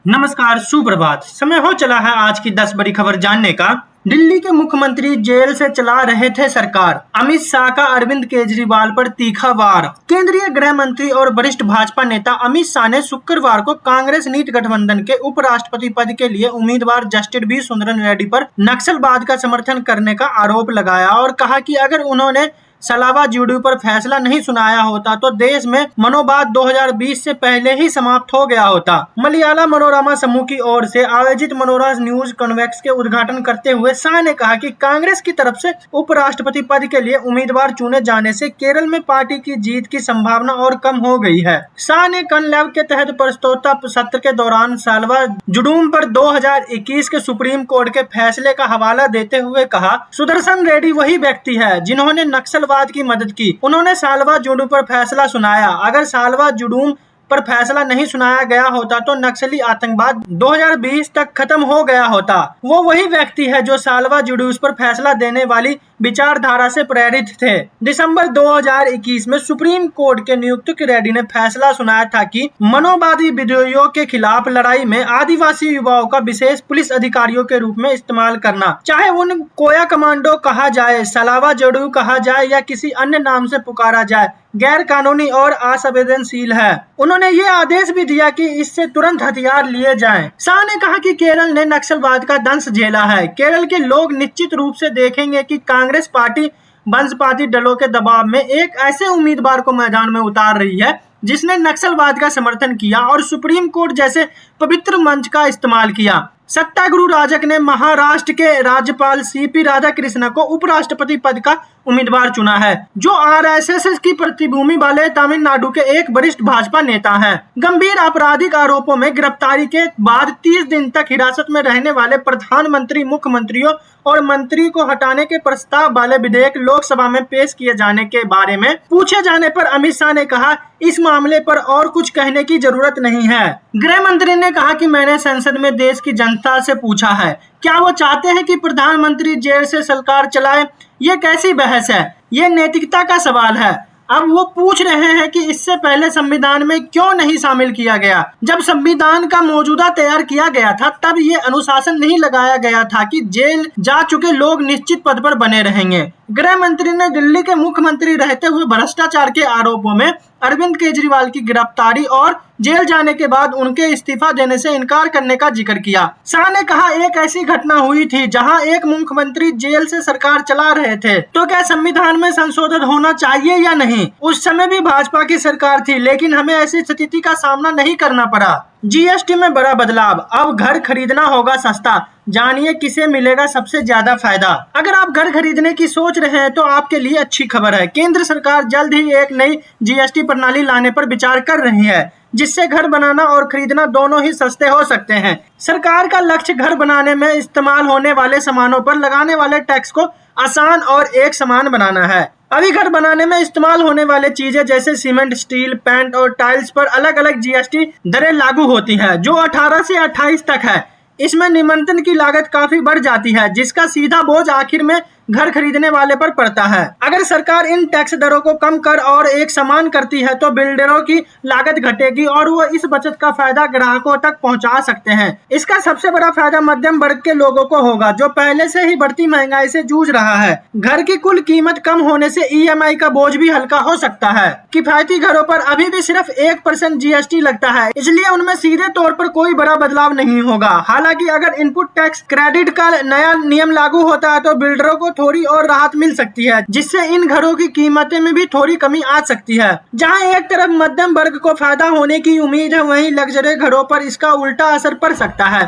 नमस्कार, सुप्रभात। समय हो चला है आज की 10 बड़ी खबर जानने का। दिल्ली के मुख्यमंत्री जेल से चला रहे थे सरकार। अमित शाह का अरविंद केजरीवाल पर तीखा वार। केंद्रीय गृह मंत्री और वरिष्ठ भाजपा नेता अमित शाह ने शुक्रवार को कांग्रेस नीति गठबंधन के उपराष्ट्रपति पद के लिए उम्मीदवार जस्टिस बी सुंदरन रेड्डी पर नक्सलवाद का समर्थन करने का आरोप लगाया और कहा कि अगर उन्होंने सलावा जुडू पर फैसला नहीं सुनाया होता तो देश में मनोवाद 2020 से पहले ही समाप्त हो गया होता। मलयाला मनोरमा समूह की ओर से आयोजित मनोरमा न्यूज कॉन्वेक्स के उद्घाटन करते हुए शाह ने कहा कि कांग्रेस की तरफ से उपराष्ट्रपति पद के लिए उम्मीदवार चुने जाने से केरल में पार्टी की जीत की संभावना और कम हो गई है। शाह ने कॉन्क्लेव के तहत प्रश्नोत्तर सत्र के दौरान सालवा जुडूम पर 2021 के सुप्रीम कोर्ट के फैसले का हवाला देते हुए कहा, सुदर्शन रेड्डी वही व्यक्ति है जिन्होंने नक्सल की मदद की। उन्होंने सालवा जुडू पर फैसला सुनाया। अगर सालवा जुडूम पर फैसला नहीं सुनाया गया होता तो नक्सली आतंकवाद 2020 तक खत्म हो गया होता। वो वही व्यक्ति है जो सालवा जुडूस पर फैसला देने वाली विचारधारा से प्रेरित थे। दिसंबर 2021 में सुप्रीम कोर्ट के नियुक्त रेड्डी ने फैसला सुनाया था कि मनोवादी विद्रोहियों के खिलाफ लड़ाई में आदिवासी युवाओं का विशेष पुलिस अधिकारियों के रूप में इस्तेमाल करना, चाहे उन कोया कमांडो कहा जाए, सलावा जुडू कहा जाए या किसी अन्य नाम से पुकारा जाए, गैर कानूनी और असंवेदनशील है। उन्होंने ये आदेश भी दिया कि इससे तुरंत हथियार लिए जाएं। शाह ने कहा कि केरल ने नक्सलवाद का दंश झेला है। केरल के लोग निश्चित रूप से देखेंगे कि कांग्रेस पार्टी वंशवादी दलों के दबाव में एक ऐसे उम्मीदवार को मैदान में उतार रही है जिसने नक्सलवाद का समर्थन किया और सुप्रीम कोर्ट जैसे पवित्र मंच का इस्तेमाल किया। सत्याग्रह राजक ने महाराष्ट्र के राज्यपाल सीपी राधाकृष्णन को उपराष्ट्रपति पद का उम्मीदवार चुना है, जो आरएसएस की पृष्ठभूमि वाले तमिलनाडु के एक वरिष्ठ भाजपा नेता हैं। गंभीर आपराधिक आरोपों में गिरफ्तारी के बाद 30 दिन तक हिरासत में रहने वाले प्रधानमंत्री, मुख्यमंत्रियों और मंत्री को हटाने के प्रस्ताव वाले विधेयक लोकसभा में पेश किए जाने के बारे में पूछे जाने पर अमित शाह ने कहा, इस मामले पर और कुछ कहने की जरूरत नहीं है। गृह मंत्री ने कहा कि मैंने संसद में देश की जनता से पूछा है, क्या वो चाहते हैं कि प्रधानमंत्री जेल से सरकार चलाए? ये कैसी बहस है? ये नैतिकता का सवाल है। अब वो पूछ रहे हैं कि इससे पहले संविधान में क्यों नहीं शामिल किया गया। जब संविधान का मौजूदा तैयार किया गया था तब ये अनुशासन नहीं लगाया गया था कि जेल जा चुके लोग निश्चित पद पर बने रहेंगे। गृह मंत्री ने दिल्ली के मुख्यमंत्री रहते हुए भ्रष्टाचार के आरोपों में अरविंद केजरीवाल की गिरफ्तारी और जेल जाने के बाद उनके इस्तीफा देने से इनकार करने का जिक्र किया। शाह ने कहा, एक ऐसी घटना हुई थी जहां एक मुख्यमंत्री जेल से सरकार चला रहे थे, तो क्या संविधान में संशोधन होना चाहिए या नहीं? उस समय भी भाजपा की सरकार थी, लेकिन हमें ऐसी स्थिति का सामना नहीं करना पड़ा। जीएसटी में बड़ा बदलाव, अब घर खरीदना होगा सस्ता। जानिए किसे मिलेगा सबसे ज्यादा फायदा। अगर आप घर खरीदने की सोच रहे हैं तो आपके लिए अच्छी खबर है। केंद्र सरकार जल्द ही एक नई जीएसटी प्रणाली लाने पर विचार कर रही है, जिससे घर बनाना और खरीदना दोनों ही सस्ते हो सकते हैं। सरकार का लक्ष्य घर बनाने में इस्तेमाल होने वाले सामानों पर लगाने वाले टैक्स को आसान और एक समान बनाना है। अभी घर बनाने में इस्तेमाल होने वाले चीजें जैसे सीमेंट, स्टील, पेंट और टाइल्स पर अलग अलग जीएसटी दरें लागू होती है, जो 18 से 28 तक है। इसमें निबंधन की लागत काफी बढ़ जाती है, जिसका सीधा बोझ आखिर में घर खरीदने वाले पर पड़ता है। अगर सरकार इन टैक्स दरों को कम कर और एक समान करती है तो बिल्डरों की लागत घटेगी और वो इस बचत का फायदा ग्राहकों तक पहुंचा सकते हैं। इसका सबसे बड़ा फायदा मध्यम वर्ग के लोगों को होगा, जो पहले से ही बढ़ती महंगाई से जूझ रहा है। घर की कुल कीमत कम होने से ईएमआई का बोझ भी हल्का हो सकता है। किफायती घरों पर अभी भी सिर्फ 1% जीएसटी लगता है, इसलिए उनमें सीधे तौर पर कोई बड़ा बदलाव नहीं होगा। हालांकि अगर इनपुट टैक्स क्रेडिट का नया नियम लागू होता है तो बिल्डरों को थोड़ी और राहत मिल सकती है, जिससे इन घरों की कीमतें में भी थोड़ी कमी आ सकती है। जहां एक तरफ मध्यम वर्ग को फायदा होने की उम्मीद है, वहीं लग्जरी घरों पर इसका उल्टा असर पड़ सकता है।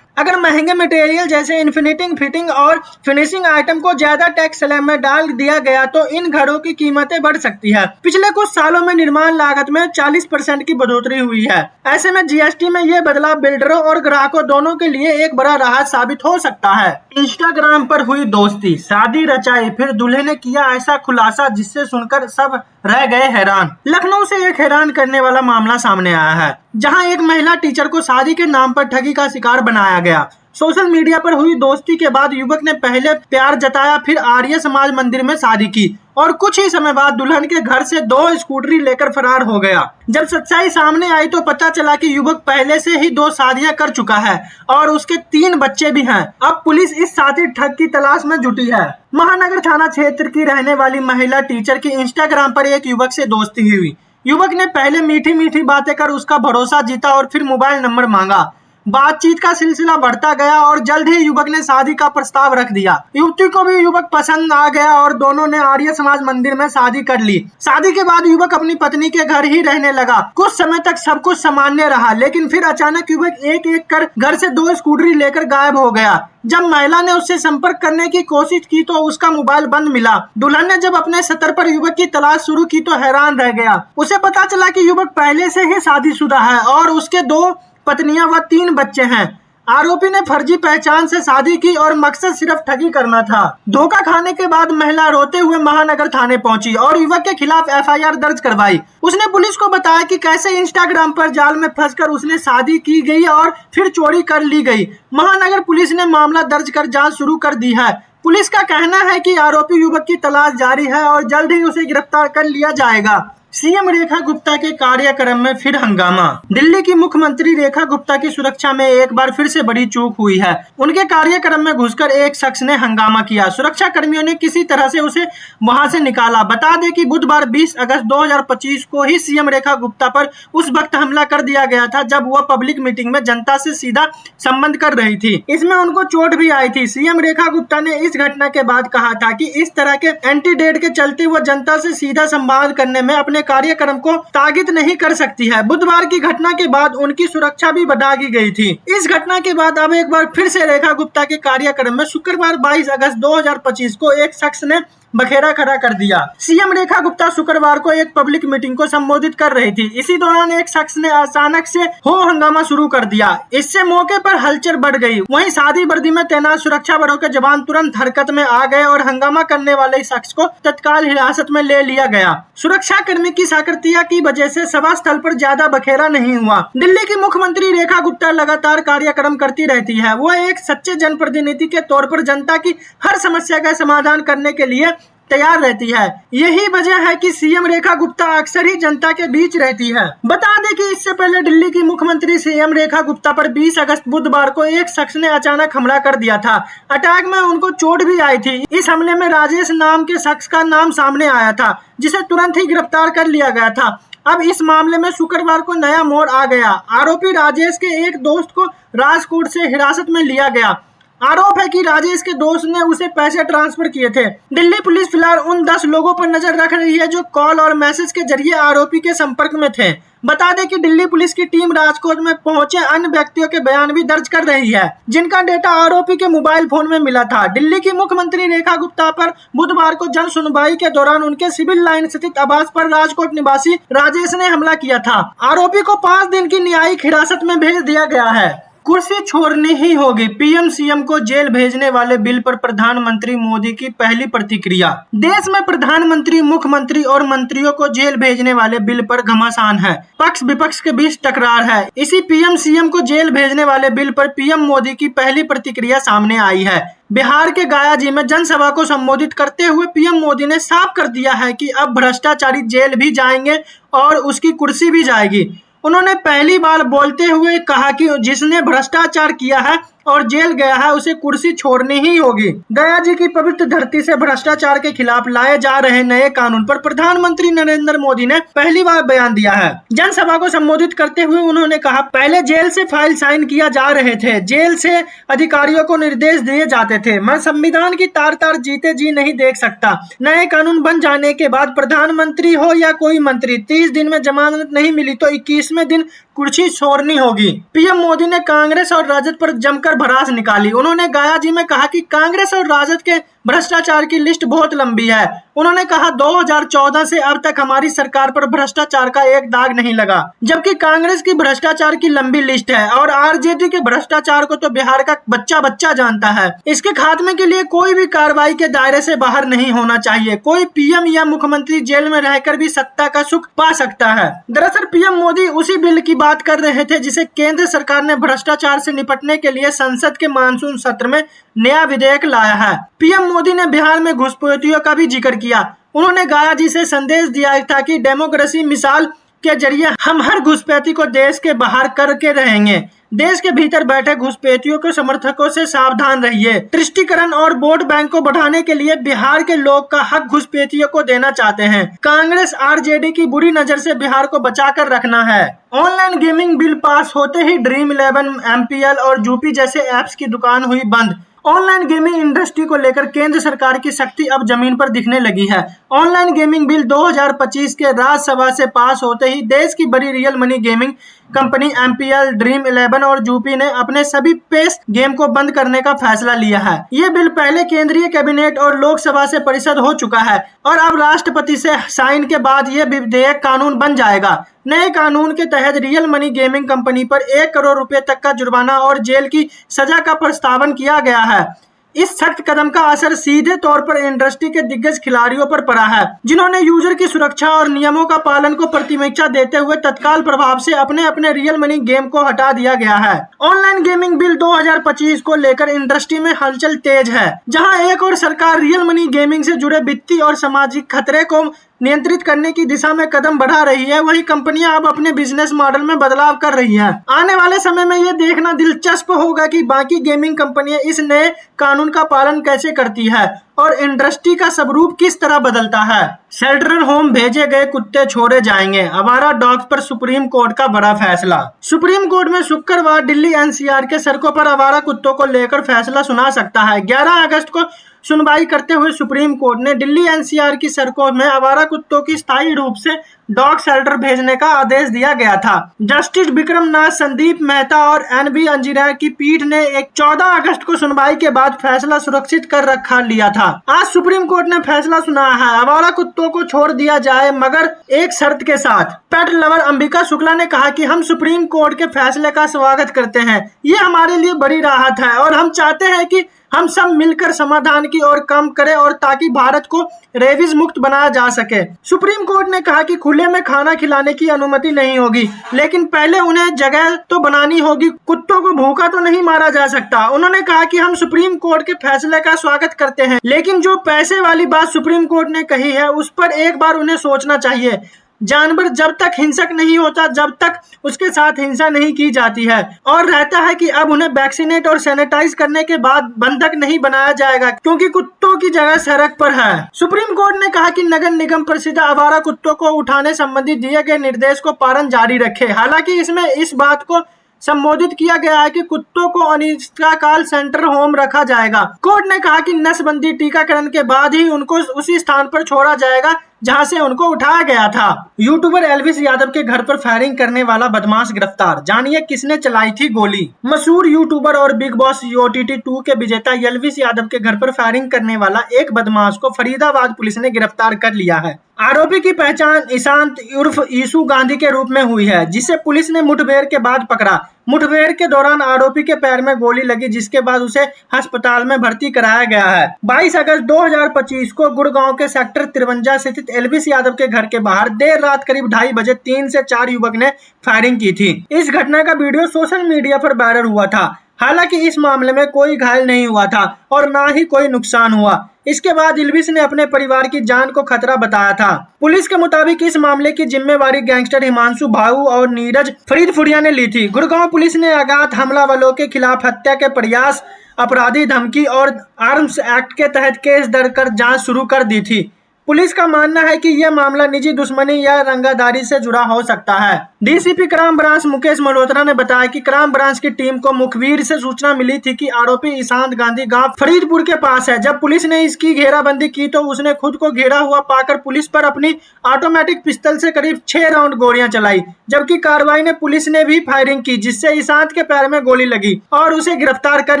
अगर महंगे मटेरियल जैसे इन्फिनिटिंग, फिटिंग और फिनिशिंग आइटम को ज्यादा टैक्स स्लैब में डाल दिया गया तो इन घरों की कीमतें बढ़ सकती है। पिछले कुछ सालों में निर्माण लागत में 40% की बढ़ोतरी हुई है। ऐसे में जीएसटी में ये बदलाव बिल्डरों और ग्राहकों दोनों के लिए एक बड़ा राहत साबित हो सकता है। इंस्टाग्राम पर हुई दोस्ती, शादी रचाई, फिर दूल्हे ने किया ऐसा खुलासा जिससे सुनकर सब रह गए हैरान। लखनऊ से एक हैरान करने वाला मामला सामने आया है, जहां एक महिला टीचर को शादी के नाम पर ठगी का शिकार बनाया गया। सोशल मीडिया पर हुई दोस्ती के बाद युवक ने पहले प्यार जताया, फिर आर्य समाज मंदिर में शादी की और कुछ ही समय बाद दुल्हन के घर से 2 स्कूटरी लेकर फरार हो गया। जब सच्चाई सामने आई तो पता चला कि युवक पहले से ही 2 शादियां कर चुका है और उसके 3 बच्चे भी हैं। अब पुलिस इस साथी ठग की तलाश में जुटी है। महानगर थाना क्षेत्र की रहने वाली महिला टीचर की इंस्टाग्राम पर एक युवक से दोस्ती हुई। युवक ने पहले मीठी मीठी बातें कर उसका भरोसा जीता और फिर मोबाइल नंबर मांगा। बातचीत का सिलसिला बढ़ता गया और जल्द ही युवक ने शादी का प्रस्ताव रख दिया। युवती को भी युवक पसंद आ गया और दोनों ने आर्य समाज मंदिर में शादी कर ली। शादी के बाद युवक अपनी पत्नी के घर ही रहने लगा। कुछ समय तक सब कुछ सामान्य रहा, लेकिन फिर अचानक युवक एक एक कर घर से 2 स्कूटरी लेकर गायब हो गया। जब महिला ने उससे संपर्क करने की कोशिश की तो उसका मोबाइल बंद मिला। दुल्हन ने जब अपने स्तर पर युवक की तलाश शुरू की तो हैरान रह गया। उसे पता चला कि युवक पहले से ही शादीशुदा है और उसके 2 पत्नियां व 3 बच्चे हैं। आरोपी ने फर्जी पहचान से शादी की और मकसद सिर्फ ठगी करना था। धोखा खाने के बाद महिला रोते हुए महानगर थाने पहुंची और युवक के खिलाफ एफआईआर दर्ज करवाई। उसने पुलिस को बताया कि कैसे इंस्टाग्राम पर जाल में फंसकर उसने शादी की गई और फिर चोरी कर ली गई। महानगर पुलिस ने मामला दर्ज कर जांच शुरू कर दी है। पुलिस का कहना है कि आरोपी युवक की तलाश जारी है और जल्द ही उसे गिरफ्तार कर लिया जाएगा। सीएम रेखा गुप्ता के कार्यक्रम में फिर हंगामा। दिल्ली की मुख्यमंत्री रेखा गुप्ता की सुरक्षा में एक बार फिर से बड़ी चूक हुई है। उनके कार्यक्रम में घुसकर एक शख्स ने हंगामा किया। सुरक्षा कर्मियों ने किसी तरह से उसे वहां से निकाला। बता दें कि बुधवार 20 अगस्त 2025 को ही सीएम रेखा गुप्ता पर उस वक्त हमला कर दिया गया था जब वह पब्लिक मीटिंग में जनता से सीधा संबंध कर रही थी। इसमें उनको चोट भी आई थी। सीएम रेखा गुप्ता ने इस घटना के बाद कहा था कि इस तरह के एंटीडेट के चलते वह जनता से सीधा संवाद करने में अपने कार्यक्रम को तागित नहीं कर सकती है। बुधवार की घटना के बाद उनकी सुरक्षा भी बढ़ा दी गई थी। इस घटना के बाद अब एक बार फिर से रेखा गुप्ता के कार्यक्रम में शुक्रवार 22 अगस्त 2025 को एक शख्स ने बखेड़ा खड़ा कर दिया। सीएम रेखा गुप्ता शुक्रवार को एक पब्लिक मीटिंग को संबोधित कर रही थी। इसी दौरान एक शख्स ने अचानक से हो हंगामा शुरू कर दिया। इससे मौके पर हलचल बढ़ गई। वहीं शादी वर्दी में तैनात सुरक्षा बलों के जवान तुरंत हरकत में आ गए और हंगामा करने वाले शख्स को तत्काल हिरासत में ले लिया गया। सुरक्षा कर्मी की सक्रियता की वजह से सभा स्थल पर ज्यादा बखेड़ा नहीं हुआ। दिल्ली की मुख्यमंत्री रेखा गुप्ता लगातार कार्यक्रम करती रहती है। वो एक सच्चे जनप्रतिनिधि के तौर पर जनता की हर समस्या का समाधान करने के लिए तैयार रहती है। यही वजह है कि सीएम रेखा गुप्ता अक्सर ही जनता के बीच रहती है। बता दें कि इससे पहले दिल्ली की मुख्यमंत्री सीएम रेखा गुप्ता पर 20 अगस्त बुधवार को एक शख्स ने अचानक हमला कर दिया था। अटैक में उनको चोट भी आई थी। इस हमले में राजेश नाम के शख्स का नाम सामने आया था, जिसे तुरंत ही गिरफ्तार कर लिया गया था। अब इस मामले में शुक्रवार को नया मोड़ आ गया। आरोपी राजेश के एक दोस्त को राजकोट से हिरासत में लिया गया। आरोप है कि राजेश के दोस्त ने उसे पैसे ट्रांसफर किए थे। दिल्ली पुलिस फिलहाल उन 10 लोगों पर नजर रख रही है जो कॉल और मैसेज के जरिए आरोपी के संपर्क में थे। बता दें कि दिल्ली पुलिस की टीम राजकोट में पहुंचे अन्य व्यक्तियों के बयान भी दर्ज कर रही है, जिनका डेटा आरोपी के मोबाइल फोन में मिला था। दिल्ली की मुख्यमंत्री रेखा गुप्ता पर बुधवार को जन सुनवाई के दौरान उनके सिविल लाइन स्थित आवास पर राजकोट निवासी राजेश ने हमला किया था। आरोपी को 5 दिन की न्यायिक हिरासत में भेज दिया गया है। कुर्सी छोड़नी ही होगी। पीएम सीएम को जेल भेजने वाले बिल पर प्रधानमंत्री मोदी की पहली प्रतिक्रिया। देश में प्रधानमंत्री, मुख्यमंत्री और मंत्रियों को जेल भेजने वाले बिल पर घमासान है। पक्ष विपक्ष के बीच टकरार है। इसी पीएम सीएम को जेल भेजने वाले बिल पर पीएम मोदी की पहली प्रतिक्रिया सामने आई है। बिहार के गया में जनसभा को संबोधित करते हुए पीएम मोदी ने साफ कर दिया है कि अब भ्रष्टाचारी जेल भी जाएंगे और उसकी कुर्सी भी जाएगी। उन्होंने पहली बार बोलते हुए कहा कि जिसने भ्रष्टाचार किया है और जेल गया है उसे कुर्सी छोड़नी ही होगी। गया जी की पवित्र धरती से भ्रष्टाचार के खिलाफ लाए जा रहे नए कानून पर प्रधानमंत्री नरेंद्र मोदी ने पहली बार बयान दिया है। जनसभा को संबोधित करते हुए उन्होंने कहा, पहले जेल से फाइल साइन किया जा रहे थे, जेल से अधिकारियों को निर्देश दिए जाते थे। मैं संविधान की तार तार जीते जी नहीं देख सकता। नए कानून बन जाने के बाद प्रधानमंत्री हो या कोई मंत्री, 30 दिन में जमानत नहीं मिली तो 21वें दिन कुर्सी छोड़नी होगी। पीएम मोदी ने कांग्रेस और राजद पर जमकर भड़ास निकाली। उन्होंने गया जी में कहा कि कांग्रेस और राजद के भ्रष्टाचार की लिस्ट बहुत लंबी है। उन्होंने कहा 2014 से अब तक हमारी सरकार पर भ्रष्टाचार का एक दाग नहीं लगा, जबकि कांग्रेस की भ्रष्टाचार की लंबी लिस्ट है और आरजेडी के भ्रष्टाचार को तो बिहार का बच्चा बच्चा जानता है। इसके खात्मे के लिए कोई भी कार्रवाई के दायरे से बाहर नहीं होना चाहिए। कोई पीएम या मुख्यमंत्री जेल में रहकर भी सत्ता का सुख पा सकता है। दरअसल पीएम मोदी उसी बिल की बात कर रहे थे जिसे केंद्र सरकार ने भ्रष्टाचार से निपटने के लिए संसद के मानसून सत्र में नया विधेयक लाया है। पीएम मोदी ने बिहार में घुसपैठियों का भी जिक्र किया। उन्होंने गांधी से संदेश दिया था कि डेमोक्रेसी मिसाल के जरिए हम हर घुसपैठी को देश के बाहर करके रहेंगे। देश के भीतर बैठे घुसपैठियों के समर्थकों से सावधान रहिए। तुष्टीकरण और वोट बैंक को बढ़ाने के लिए बिहार के लोग का हक घुसपैठियों को देना चाहते हैं। कांग्रेस आरजेडी की बुरी नजर से बिहार को बचाकर रखना है। ऑनलाइन गेमिंग बिल पास होते ही ड्रीम 11, MPL और जूपी जैसे ऐप्स की दुकान हुई बंद। ऑनलाइन गेमिंग इंडस्ट्री को लेकर केंद्र सरकार की शक्ति अब जमीन पर दिखने लगी है। ऑनलाइन गेमिंग बिल 2025 के राज्यसभा से पास होते ही देश की बड़ी real money gaming company MPL, dream 11 और जूपी ने अपने सभी पेस गेम को बंद करने का फैसला लिया है। ये बिल पहले केंद्रीय कैबिनेट और लोकसभा से पारित हो चुका है और अब राष्ट्रपति से साइन के बाद ये विधेयक कानून बन जाएगा। नए कानून के तहत रियल मनी गेमिंग कंपनी पर 1 करोड़ रुपए तक का जुर्माना और जेल की सजा का प्रस्तावन किया गया है। इस सख्त कदम का असर सीधे तौर पर इंडस्ट्री के दिग्गज खिलाड़ियों पर पड़ा है, जिन्होंने यूजर की सुरक्षा और नियमों का पालन को प्राथमिकता देते हुए तत्काल प्रभाव से अपने अपने रियल मनी गेम को हटा दिया गया है। ऑनलाइन गेमिंग बिल 2025 को लेकर इंडस्ट्री में हलचल तेज है। जहां एक और सरकार रियल मनी गेमिंग से जुड़े वित्तीय और सामाजिक खतरे को नियंत्रित करने की दिशा में कदम बढ़ा रही है, वही कंपनियां अब अपने बिजनेस मॉडल में बदलाव कर रही हैं। आने वाले समय में यह देखना दिलचस्प होगा कि बाकी गेमिंग कंपनियां इस नए कानून का पालन कैसे करती है और इंडस्ट्री का स्वरूप किस तरह बदलता है। शेल्टर होम भेजे गए कुत्ते छोड़े जाएंगे, आवारा डॉग्स पर सुप्रीम कोर्ट का बड़ा फैसला। सुप्रीम कोर्ट में शुक्रवार दिल्ली NCR के सड़कों पर आवारा कुत्तों को लेकर फैसला सुना सकता है। 11 अगस्त को सुनवाई करते हुए सुप्रीम कोर्ट ने दिल्ली NCR की सड़कों में आवारा कुत्तों की स्थायी रूप से डॉग शेल्टर भेजने का आदेश दिया गया था। जस्टिस विक्रम नाथ, संदीप मेहता और NV इंजीनियर की पीठ ने 14 अगस्त को सुनवाई के बाद फैसला सुरक्षित कर रखा लिया था। आज सुप्रीम कोर्ट ने फैसला सुनाया है। आवारा कुत्तों को छोड़ दिया जाए, मगर एक शर्त के साथ। पेट लवर अंबिका शुक्ला ने कहा कि हम सुप्रीम कोर्ट के फैसले का स्वागत करते हैं। ये हमारे लिए बड़ी राहत है और हम चाहते हैं कि हम सब मिलकर समाधान की ओर काम करें और ताकि भारत को रेबीज मुक्त बनाया जा सके। सुप्रीम कोर्ट ने कहा कि खुले में खाना खिलाने की अनुमति नहीं होगी, लेकिन पहले उन्हें जगह तो बनानी होगी। कुत्तों को भूखा तो नहीं मारा जा सकता। उन्होंने कहा कि हम सुप्रीम कोर्ट के फैसले का स्वागत करते हैं, लेकिन जो पैसे वाली बात सुप्रीम कोर्ट ने कही है उस पर एक बार उन्हें सोचना चाहिए। जानवर जब तक हिंसक नहीं होता, जब तक उसके साथ हिंसा नहीं की जाती है, और रहता है कि अब उन्हें वैक्सीनेट और सैनिटाइज करने के बाद बंधक नहीं बनाया जाएगा क्योंकि कुत्तों की जगह सड़क पर है। सुप्रीम कोर्ट ने कहा कि नगर निगम प्रसिद्ध आवारा कुत्तों को उठाने संबंधी दिए गए निर्देश को पालन जारी रखे। हालांकि इसमें इस बात को संबोधित किया गया है कि कुत्तों को अनिश्चितकाल सेंटर होम रखा जाएगा। कोर्ट ने कहा कि नसबंदी टीकाकरण के बाद ही उनको उसी स्थान पर छोड़ा जाएगा जहां से उनको उठाया गया था। यूट्यूबर एल्विस यादव के घर पर फायरिंग करने वाला बदमाश गिरफ्तार, जानिए किसने चलाई थी गोली। मशहूर यूट्यूबर और बिग बॉस OTT 2 के विजेता एल्विस यादव के घर पर फायरिंग करने वाला एक बदमाश को फरीदाबाद पुलिस ने गिरफ्तार कर लिया है। आरोपी की पहचान ईशांत उर्फ ईशू गांधी के रूप में हुई है, जिसे पुलिस ने मुठभेड़ के बाद पकड़ा। मुठभेड़ के दौरान आरोपी के पैर में गोली लगी, जिसके बाद उसे अस्पताल में भर्ती कराया गया है। 22 अगस्त 2025 को गुड़गांव के सेक्टर 53 स्थित एल्विस यादव के घर के बाहर देर रात करीब 2:30 बजे 3 से 4 युवक ने फायरिंग की थी। इस घटना का वीडियो सोशल मीडिया पर वायरल हुआ था। हालांकि इस मामले में कोई घायल नहीं हुआ था और ना ही कोई नुकसान हुआ। इसके बाद एल्विस ने अपने परिवार की जान को खतरा बताया था। पुलिस के मुताबिक इस मामले की जिम्मेवारी गैंगस्टर हिमांशु भाऊ और नीरज फरीदपुरिया ने ली थी। गुड़गांव पुलिस ने अज्ञात हमलावरों के खिलाफ हत्या के प्रयास, अपराधी धमकी और आर्म्स एक्ट के तहत केस दर्ज कर जांच शुरू कर दी थी। पुलिस का मानना है कि यह मामला निजी दुश्मनी या रंगादारी से जुड़ा हो सकता है। DCP crime branch Mukesh Malhotra ने बताया कि क्राइम ब्रांच की टीम को मुखबिर से सूचना मिली थी कि आरोपी ईशांत गांधी गांव फरीदपुर के पास है। जब पुलिस ने इसकी घेराबंदी की तो उसने खुद को घेरा हुआ पाकर पुलिस पर अपनी ऑटोमेटिक पिस्टल से करीब 6 राउंड गोलियां चलाई, जबकि कार्रवाई में पुलिस ने भी फायरिंग की, जिससे ईशांत के पैर में गोली लगी और उसे गिरफ्तार कर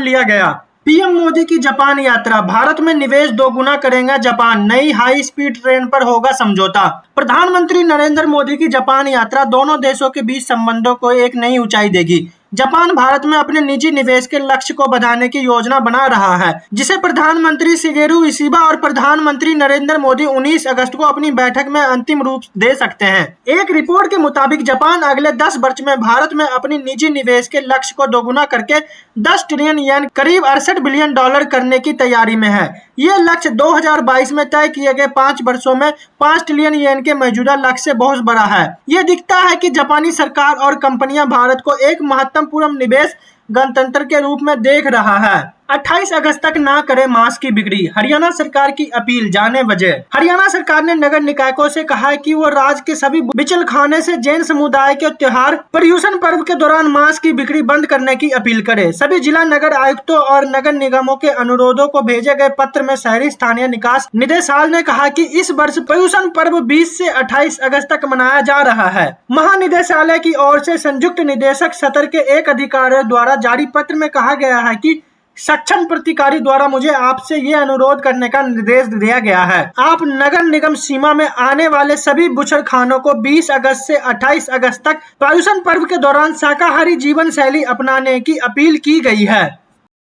लिया गया। पीएम मोदी की जापान यात्रा, भारत में निवेश दोगुना करेगा जापान, नई हाई स्पीड ट्रेन पर होगा समझौता। प्रधानमंत्री नरेंद्र मोदी की जापान यात्रा दोनों देशों के बीच संबंधों को एक नई ऊंचाई देगी। जापान भारत में अपने निजी निवेश के लक्ष्य को बढ़ाने की योजना बना रहा है, जिसे प्रधानमंत्री शिगेरू इशिबा और प्रधानमंत्री नरेंद्र मोदी 19 अगस्त को अपनी बैठक में अंतिम रूप दे सकते हैं। एक रिपोर्ट के मुताबिक जापान अगले 10 वर्ष में भारत में अपनी निजी निवेश के लक्ष्य को दोगुना करके 10 ट्रिलियन येन करीब 68 बिलियन डॉलर करने की तैयारी में है। यह लक्ष्य 2022 में तय किए गए 5 वर्षों में 5 ट्रिलियन येन के मौजूदा लक्ष्य से बहुत बड़ा है। यह दिखता है कि जापानी सरकार और कंपनियां भारत को एक महत्वपूर्ण निवेश गणतंत्र के रूप में देख रहा है। 28 अगस्त तक ना करे मांस की बिक्री, हरियाणा सरकार की अपील, जाने वजह। हरियाणा सरकार ने नगर निकायों से कहा है कि वो राज्य के सभी बिचलखाने से जैन समुदाय के त्योहार पर्यूषण पर्व के दौरान मांस की बिक्री बंद करने की अपील करे। सभी जिला नगर आयुक्तों और नगर निगमों के अनुरोधों को भेजे गए पत्र में शहरी स्थानीय निकास निदेशालय ने कहा कि इस वर्ष पर्यूषण पर्व 20 से 28 अगस्त तक मनाया जा रहा है। महानिदेशालय की ओर से संयुक्त निदेशक सत्र के एक अधिकारी द्वारा जारी पत्र में कहा गया है कि सक्षम प्राधिकारी द्वारा मुझे आपसे ये अनुरोध करने का निर्देश दिया गया है। आप नगर निगम सीमा में आने वाले सभी बुचड़खानों को 20 अगस्त से 28 अगस्त तक पर्यूषण पर्व के दौरान शाकाहारी जीवन शैली अपनाने की अपील की गई है।